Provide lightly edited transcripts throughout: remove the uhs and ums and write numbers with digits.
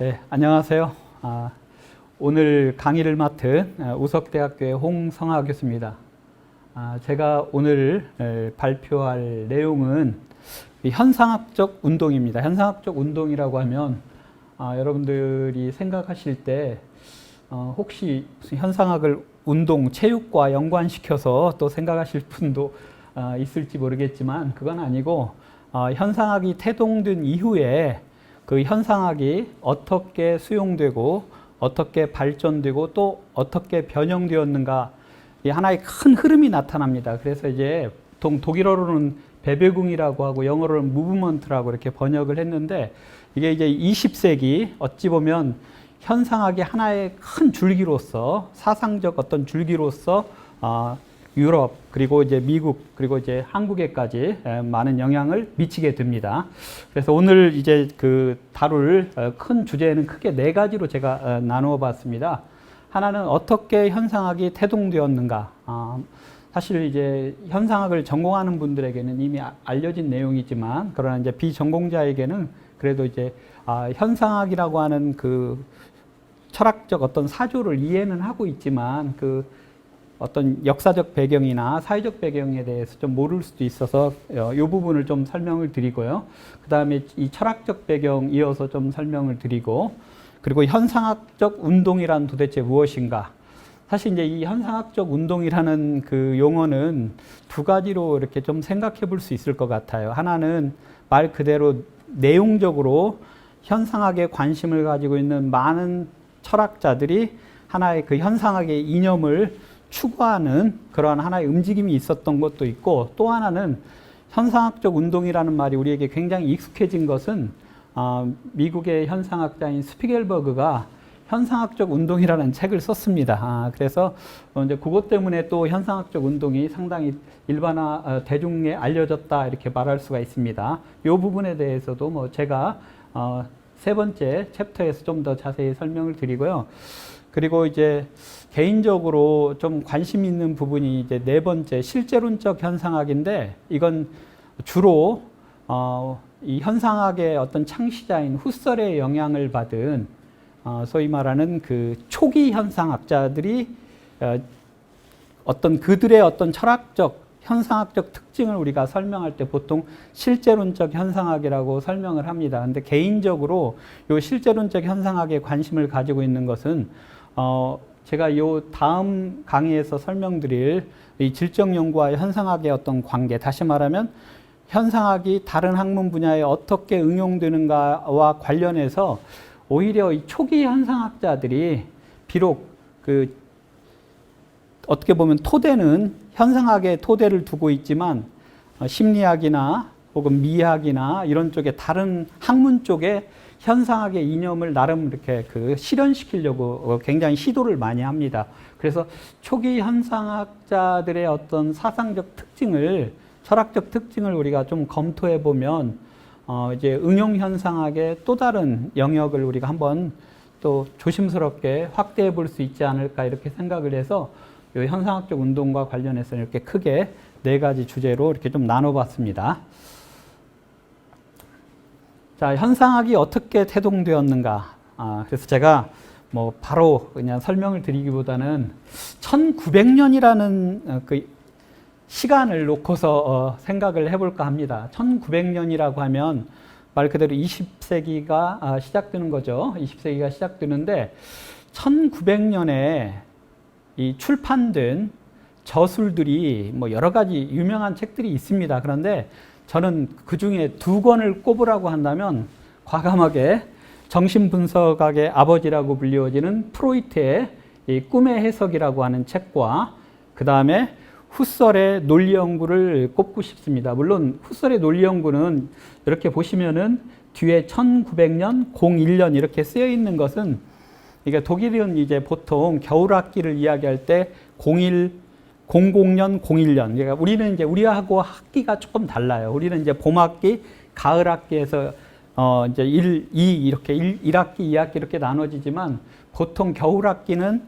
네, 안녕하세요. 오늘 강의를 맡은 우석대학교의 홍성하 교수입니다. 제가 오늘 발표할 내용은 현상학적 운동입니다. 현상학적 운동이라고 하면 여러분들이 생각하실 때 혹시 무슨 현상학을 운동, 체육과 연관시켜서 또 생각하실 분도 있을지 모르겠지만 그건 아니고 현상학이 태동된 이후에 그 현상학이 어떻게 수용되고 어떻게 발전되고 또 어떻게 변형되었는가 이 하나의 큰 흐름이 나타납니다. 그래서 이제 독일어로는 베베궁이라고 하고 영어로는 무브먼트라고 이렇게 번역을 했는데 이게 이제 20세기 어찌 보면 현상학의 하나의 큰 줄기로서 사상적 어떤 줄기로서 유럽 그리고 이제 미국 그리고 이제 한국에까지 많은 영향을 미치게 됩니다. 그래서 오늘 이제 그 다룰 큰 주제는 크게 네 가지로 제가 나누어 봤습니다. 하나는 어떻게 현상학이 태동되었는가. 사실 이제 현상학을 전공하는 분들에게는 이미 알려진 내용이지만 그러나 이제 비전공자에게는 그래도 이제 현상학이라고 하는 그 철학적 어떤 사조를 이해는 하고 있지만 그 어떤 역사적 배경이나 사회적 배경에 대해서 좀 모를 수도 있어서 이 부분을 좀 설명을 드리고요. 그 다음에 이 철학적 배경 이어서 좀 설명을 드리고 그리고 현상학적 운동이란 도대체 무엇인가. 사실 이제 이 현상학적 운동이라는 그 용어는 두 가지로 이렇게 좀 생각해 볼 수 있을 것 같아요. 하나는 말 그대로 내용적으로 현상학에 관심을 가지고 있는 많은 철학자들이 하나의 그 현상학의 이념을 추구하는 그러한 하나의 움직임이 있었던 것도 있고 또 하나는 현상학적 운동이라는 말이 우리에게 굉장히 익숙해진 것은 미국의 현상학자인 스피겔버그가 현상학적 운동이라는 책을 썼습니다. 그래서 이제 그것 때문에 또 현상학적 운동이 상당히 일반화 대중에 알려졌다 이렇게 말할 수가 있습니다. 이 부분에 대해서도 뭐 제가 세 번째 챕터에서 좀 더 자세히 설명을 드리고요. 그리고 이제 개인적으로 좀 관심 있는 부분이 이제 네 번째 실제론적 현상학인데 이건 주로 이 현상학의 어떤 창시자인 후설의 영향을 받은 소위 말하는 그 초기 현상학자들이 어떤 그들의 어떤 철학적 현상학적 특징을 우리가 설명할 때 보통 실제론적 현상학이라고 설명을 합니다. 근데 개인적으로 이 실제론적 현상학에 관심을 가지고 있는 것은 제가 이 다음 강의에서 설명드릴 이 질적 연구와 현상학의 어떤 관계, 다시 말하면 현상학이 다른 학문 분야에 어떻게 응용되는가와 관련해서 오히려 이 초기 현상학자들이 비록 그 어떻게 보면 토대는 현상학의 토대를 두고 있지만 심리학이나 혹은 미학이나 이런 쪽에 다른 학문 쪽에 현상학의 이념을 나름 이렇게 그 실현시키려고 굉장히 시도를 많이 합니다. 그래서 초기 현상학자들의 어떤 사상적 특징을, 철학적 특징을 우리가 좀 검토해 보면 이제 응용 현상학의 또 다른 영역을 우리가 한번 또 조심스럽게 확대해 볼 수 있지 않을까 이렇게 생각을 해서 이 현상학적 운동과 관련해서 이렇게 크게 네 가지 주제로 이렇게 좀 나눠봤습니다. 자, 현상학이 어떻게 태동되었는가. 그래서 제가 뭐 바로 그냥 설명을 드리기보다는 1900년이라는 그 시간을 놓고서 생각을 해볼까 합니다. 1900년이라고 하면 말 그대로 20세기가 시작되는 거죠. 20세기가 시작되는데 1900년에 이 출판된 저술들이 뭐 여러 가지 유명한 책들이 있습니다. 그런데 저는 그 중에 두 권을 꼽으라고 한다면 과감하게 정신분석학의 아버지라고 불리워지는 프로이트의 이 꿈의 해석이라고 하는 책과 그 다음에 후설의 논리 연구를 꼽고 싶습니다. 물론 후설의 논리 연구는 이렇게 보시면은 뒤에 1900년, 01년 이렇게 쓰여 있는 것은 이게 독일은 이제 보통 겨울 학기를 이야기할 때 00년, 01년. 그러니까 우리는 이제 우리하고 학기가 조금 달라요. 우리는 이제 봄 학기, 가을 학기에서 이제 1학기, 2학기 이렇게 나눠지지만 보통 겨울 학기는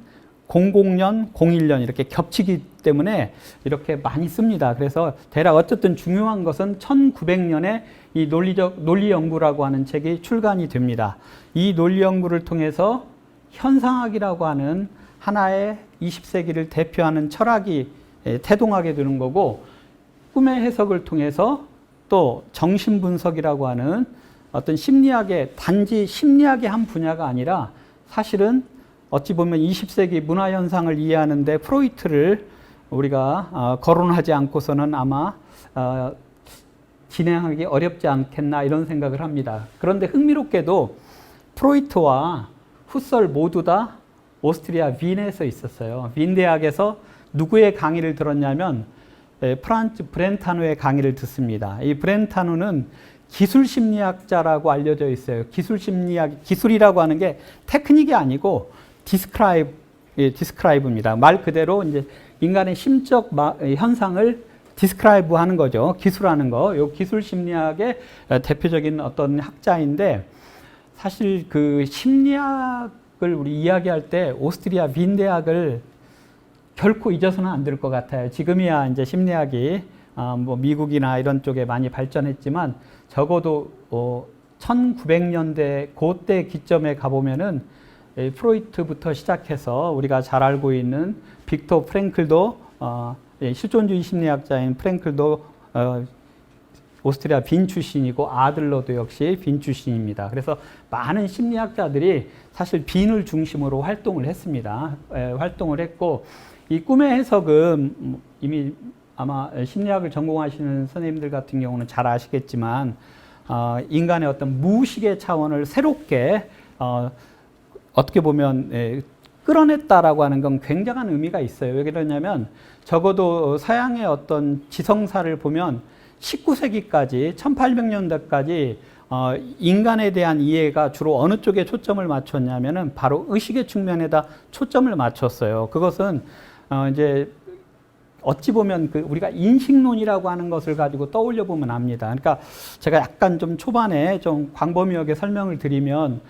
00년, 01년 이렇게 겹치기 때문에 이렇게 많이 씁니다. 그래서 대략 어쨌든 중요한 것은 1900년에 이 논리 연구라고 하는 책이 출간이 됩니다. 이 논리 연구를 통해서 현상학이라고 하는 하나의 20세기를 대표하는 철학이 태동하게 되는 거고, 꿈의 해석을 통해서 또 정신분석이라고 하는 어떤 심리학의, 단지 심리학의 한 분야가 아니라 사실은 어찌 보면 20세기 문화현상을 이해하는데 프로이트를 우리가 거론하지 않고서는 아마 진행하기 어렵지 않겠나 이런 생각을 합니다. 그런데 흥미롭게도 프로이트와 후설 모두 다 오스트리아 빈에서 있었어요. 빈 대학에서 누구의 강의를 들었냐면 프란츠 브렌타누의 강의를 듣습니다. 이 브렌타누는 기술심리학자라고 알려져 있어요. 기술이라고 하는 게 테크닉이 아니고 디스크라이브입니다. 말 그대로 이제 인간의 심적 현상을 디스크라이브 하는 거죠. 기술하는 거. 요 기술심리학의 대표적인 어떤 학자인데, 사실 그 심리학을 우리 이야기할 때 오스트리아 빈 대학을 결코 잊어서는 안 될 것 같아요. 지금이야 이제 심리학이 뭐 미국이나 이런 쪽에 많이 발전했지만 적어도 1900년대 그때 기점에 가보면은 프로이트부터 시작해서 우리가 잘 알고 있는 빅토 프랭클도 실존주의 심리학자인 프랭클도 오스트리아 빈 출신이고 아들러도 역시 빈 출신입니다. 그래서 많은 심리학자들이 사실 빈을 중심으로 활동을 했습니다. 활동을 했고, 이 꿈의 해석은 이미 아마 심리학을 전공하시는 선생님들 같은 경우는 잘 아시겠지만 인간의 어떤 무의식의 차원을 새롭게 어떻게 보면 끌어냈다라고 하는 건 굉장한 의미가 있어요. 왜 그러냐면 적어도 서양의 어떤 지성사를 보면 19세기까지 1800년대까지 인간에 대한 이해가 주로 어느 쪽에 초점을 맞췄냐면은 바로 의식의 측면에다 초점을 맞췄어요. 그것은 이제 어찌 보면 우리가 인식론이라고 하는 것을 가지고 떠올려 보면 압니다. 그러니까 제가 약간 좀 초반에 좀 광범위하게 설명을 드리면,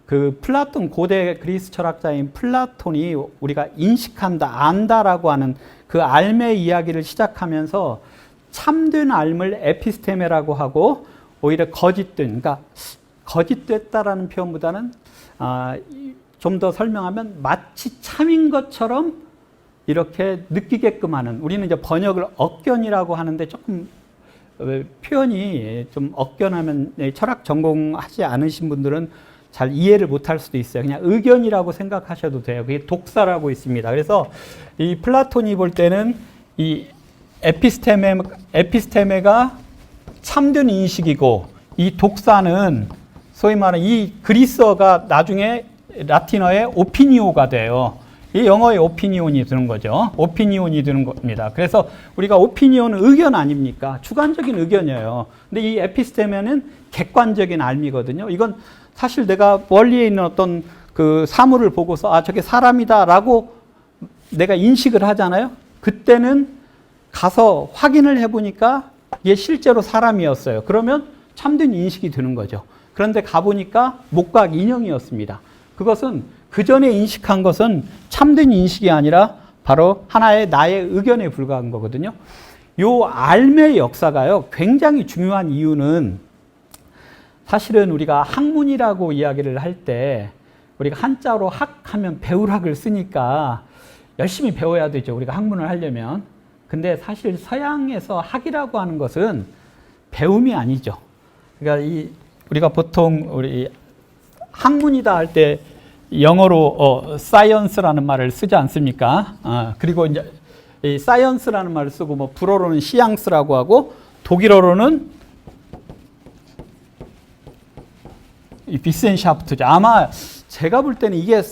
그 플라톤, 고대 그리스 철학자인 플라톤이 우리가 인식한다, 안다라고 하는 그 알의 이야기를 시작하면서 참된 알을 에피스테메라고 하고, 오히려 거짓된, 그러니까 거짓됐다라는 표현보다는 좀 더 설명하면 마치 참인 것처럼 이렇게 느끼게끔 하는, 우리는 이제 번역을 억견이라고 하는데 조금 표현이 좀 억견하면 철학 전공하지 않으신 분들은 잘 이해를 못할 수도 있어요. 그냥 의견이라고 생각하셔도 돼요. 그게 독사라고 있습니다. 그래서 이 플라톤이 볼 때는 이 에피스테메가 참된 인식이고, 이 독사는 소위 말하는 이 그리스어가 나중에 라틴어의 오피니오가 돼요. 이 영어의 오피니온이 드는 거죠. 오피니온이 드는 겁니다. 그래서 우리가 오피니온은 의견 아닙니까? 주관적인 의견이에요. 근데 이 에피스테메는 객관적인 알미거든요. 이건 사실 내가 멀리에 있는 어떤 그 사물을 보고서 저게 사람이다라고 내가 인식을 하잖아요. 그때는 가서 확인을 해보니까 이게 실제로 사람이었어요. 그러면 참된 인식이 드는 거죠. 그런데 가보니까 목각 인형이었습니다. 그것은 그 전에 인식한 것은 참된 인식이 아니라 바로 하나의 나의 의견에 불과한 거거든요. 요 알의 역사가요, 굉장히 중요한 이유는, 사실은 우리가 학문이라고 이야기를 할 때 우리가 한자로 학하면 배울 학을 쓰니까 열심히 배워야 되죠. 우리가 학문을 하려면. 근데 사실 서양에서 학이라고 하는 것은 배움이 아니죠. 그러니까 우리가 보통 우리 학문이다 할 때 영어로 science라는 말을 쓰지 않습니까? 그리고 이제 이 science라는 말을 쓰고, 뭐 불어로는 시앙스라고 하고, 독일어로는 이 비센샤프트죠. 아마 제가 볼 때는 이게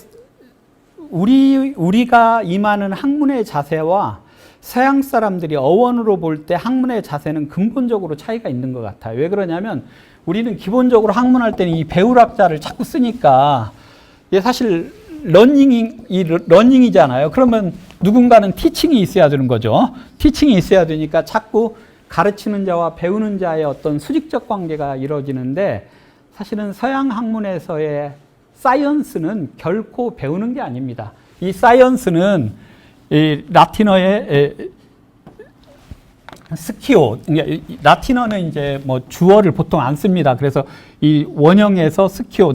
우리가 임하는 학문의 자세와 서양 사람들이 어원으로 볼 때 학문의 자세는 근본적으로 차이가 있는 것 같아요. 왜 그러냐면 우리는 기본적으로 학문할 때는 이 배울학자를 자꾸 쓰니까, 이게 사실 러닝이잖아요. 그러면 누군가는 티칭이 있어야 되는 거죠. 티칭이 있어야 되니까 자꾸 가르치는 자와 배우는 자의 어떤 수직적 관계가 이루어지는데, 사실은 서양 학문에서의 사이언스는 결코 배우는 게 아닙니다. 이 사이언스는 이 라틴어의 스키오, 라틴어는 이제 뭐 주어를 보통 안 씁니다. 그래서 이 원형에서 스키오,